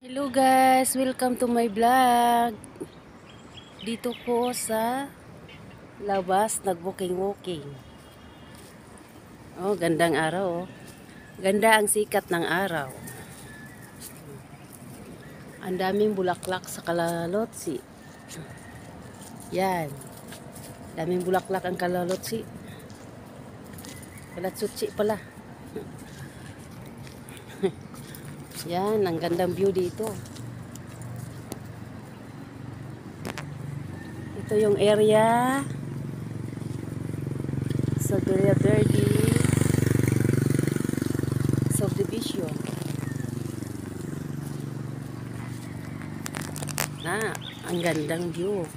Hello guys, welcome to my vlog. Dito ko sa labas nag-walking-walking. Oh, gandang araw oh. Ganda ang sikat ng araw. Ang daming bulaklak sa Kalalotsi. Yan. Daming bulaklak ang Kalalotsi. Kalatsutsi pala. Yan, ang gandang view dito. Ito yung area sa Villa Verde subdivision. Ang gandang view.